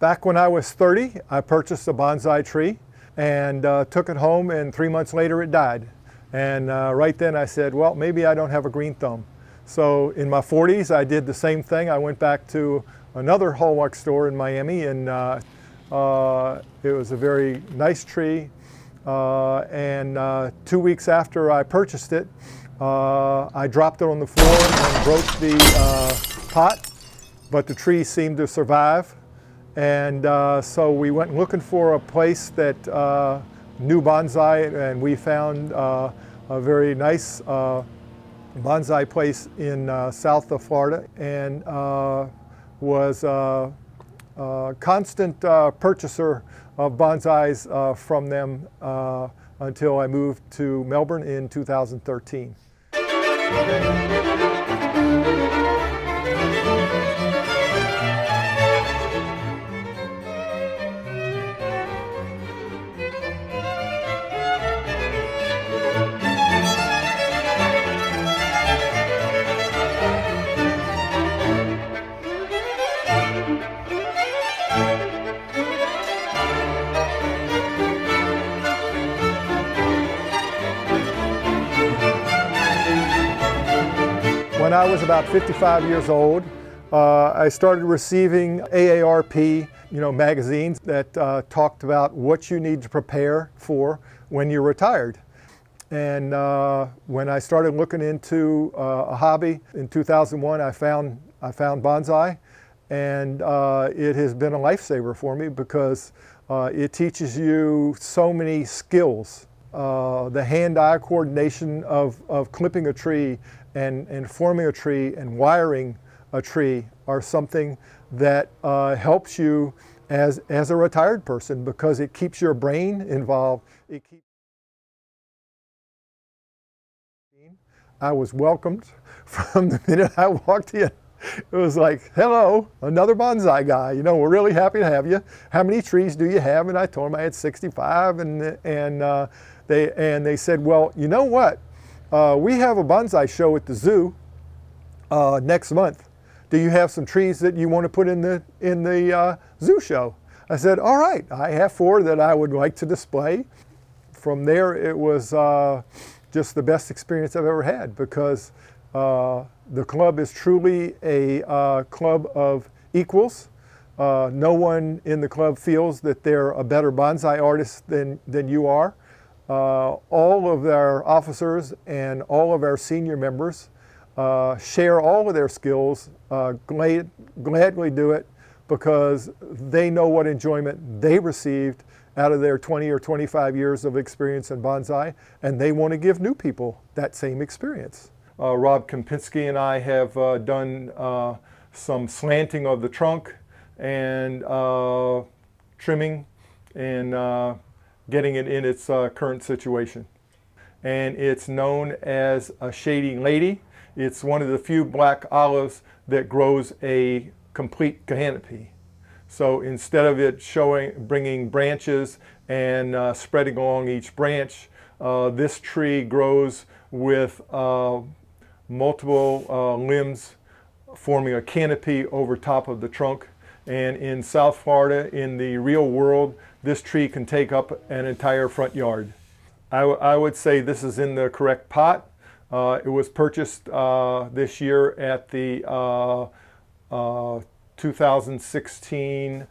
Back when I was 30, I purchased a bonsai tree and took it home, and 3 months later it died. And right then I said, well, maybe I don't have a green thumb. So in my 40s, I did the same thing. I went back to another hallmark store in Miami, and it was a very nice tree. 2 weeks after I purchased it, I dropped it on the floor and broke the pot, but the tree seemed to survive. And so we went looking for a place that knew bonsai, and we found a very nice bonsai place in south of Florida, and was a constant purchaser of bonsais from them until I moved to Melbourne in 2013. When I was about 55 years old, I started receiving AARP, magazines that talked about what you need to prepare for when you're retired. And when I started looking into a hobby in 2001, I found bonsai, and it has been a lifesaver for me because it teaches you so many skills. The hand-eye coordination of clipping a tree and forming a tree and wiring a tree are something that helps you as a retired person, because it keeps your brain involved. I was welcomed from the minute I walked in. It was like, hello, another bonsai guy. We're really happy to have you. How many trees do you have? And I told them I had 65, and they said, well, you know what? We have a bonsai show at the zoo next month. Do you have some trees that you want to put in the zoo show? I said, all right, I have 4 that I would like to display. From there, it was just the best experience I've ever had, because the club is truly a club of equals. No one in the club feels that they're a better bonsai artist than you are. All of our officers and all of our senior members share all of their skills, gladly do it, because they know what enjoyment they received out of their 20 or 25 years of experience in bonsai, and they want to give new people that same experience. Rob Kempinski and I have done some slanting of the trunk and trimming and getting it in its current situation. And it's known as a shady lady. It's one of the few black olives that grows a complete canopy. So instead of it bringing branches and spreading along each branch, this tree grows with multiple limbs forming a canopy over top of the trunk. And in South Florida, in the real world, this tree can take up an entire front yard. I would say this is in the correct pot. It was purchased this year at the 2016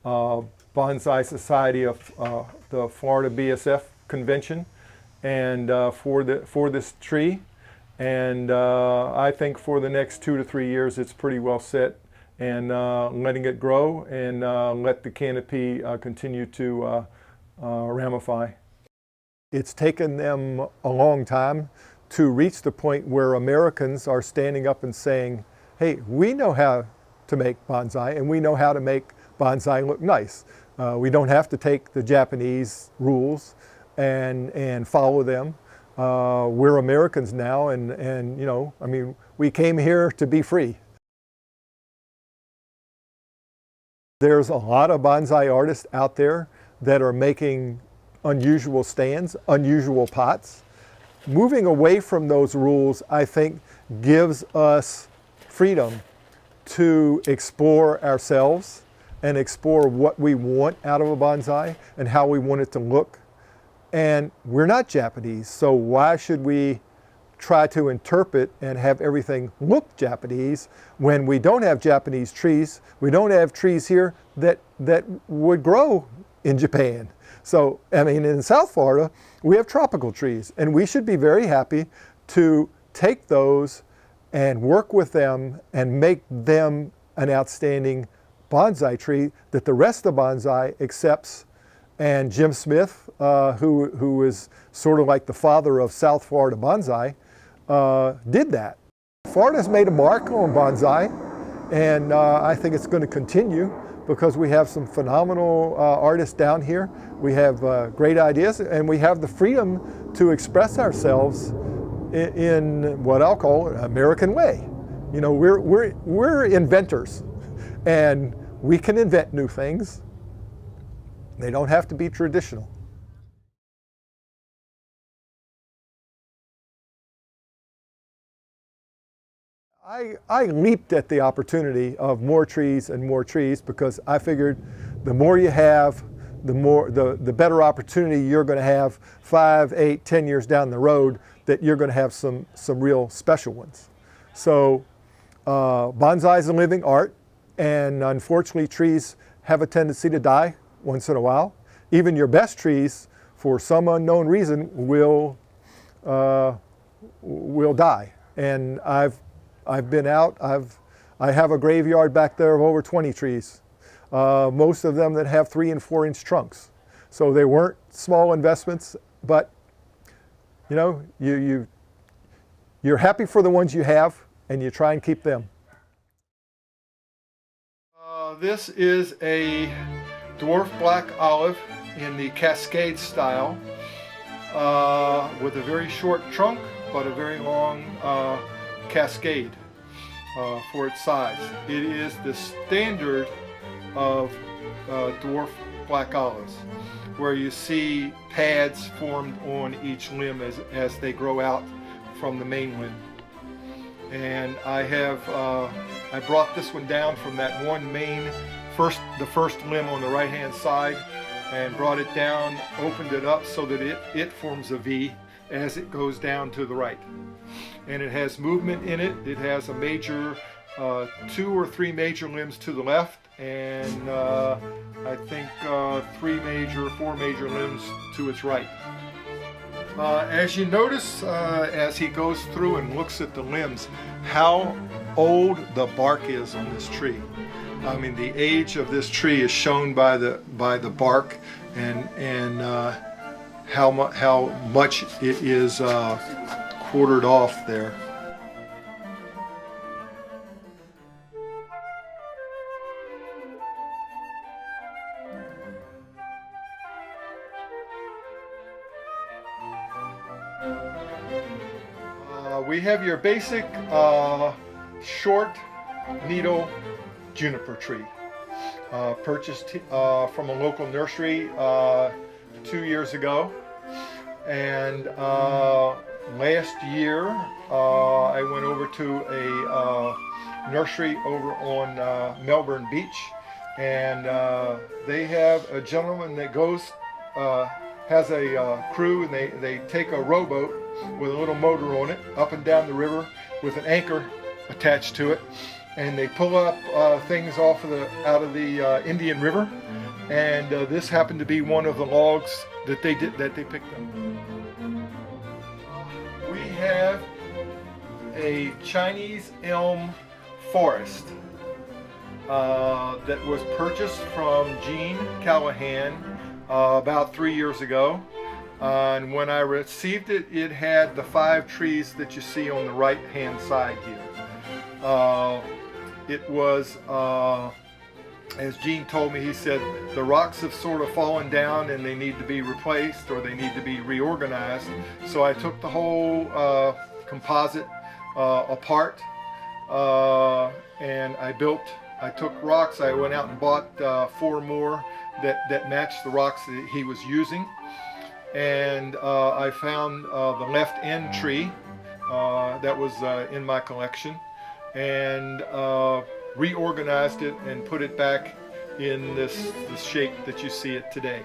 Bonsai Society of the Florida BSF convention, and for this tree. And I think for the next 2 to 3 years, it's pretty well set, and letting it grow and let the canopy continue to ramify. It's taken them a long time to reach the point where Americans are standing up and saying, hey, we know how to make bonsai, and we know how to make bonsai look nice. We don't have to take the Japanese rules and follow them. We're Americans now, and we came here to be free. There's a lot of bonsai artists out there that are making unusual stands, unusual pots. Moving away from those rules, I think, gives us freedom to explore ourselves and explore what we want out of a bonsai and how we want it to look. And we're not Japanese, so why should we try to interpret and have everything look Japanese when we don't have Japanese trees? We don't have trees here that would grow in Japan. So, I mean, in South Florida, we have tropical trees, and we should be very happy to take those and work with them and make them an outstanding bonsai tree that the rest of bonsai accepts. And Jim Smith, who is sort of like the father of South Florida bonsai, did that. Florida's made a mark on bonsai, and I think it's going to continue because we have some phenomenal artists down here. We have great ideas, and we have the freedom to express ourselves in what I'll call an American way. You know, we're inventors, and we can invent new things. They don't have to be traditional. I leaped at the opportunity of more trees and more trees because I figured the more you have, the better opportunity you're going to have 5, 8, 10 years down the road that you're going to have some real special ones. So bonsai is a living art, and unfortunately trees have a tendency to die once in a while. Even your best trees, for some unknown reason, will die. And I've been out. I have a graveyard back there of over 20 trees. Most of them that have 3 and 4 inch trunks. So they weren't small investments, but you know, you're happy for the ones you have, and you try and keep them. This is a dwarf black olive in the Cascade style, with a very short trunk but a very long cascade for its size. It is the standard of dwarf black olives, where you see pads formed on each limb as they grow out from the main limb. And I brought this one down from that one main the first limb on the right hand side, and brought it down, opened it up so that it forms a V as it goes down to the right. And it has movement in it. It has a major 2 or 3 major limbs to the left, and I think 4 major limbs to its right. As you notice, as he goes through and looks at the limbs, how old the bark is on this tree. I mean, the age of this tree is shown by the bark, and how much it is quartered off there. We have your basic short needle juniper tree, purchased from a local nursery 2 years ago. And last year I went over to a nursery over on Melbourne Beach, and they have a gentleman that goes, has a crew, and they take a rowboat with a little motor on it up and down the river with an anchor attached to it, and they pull up things out of the Indian River, and this happened to be one of the logs that they picked up. We have a Chinese elm forest that was purchased from Gene Callahan about 3 years ago. And when I received it, it had the 5 trees that you see on the right hand side here. It was, as Gene told me, he said the rocks have sort of fallen down and they need to be replaced, or they need to be reorganized. So I took the whole composite apart, and I took rocks. I went out and bought 4 more that matched the rocks that he was using. And I found the left end tree that was in my collection, and reorganized it and put it back in this shape that you see it today.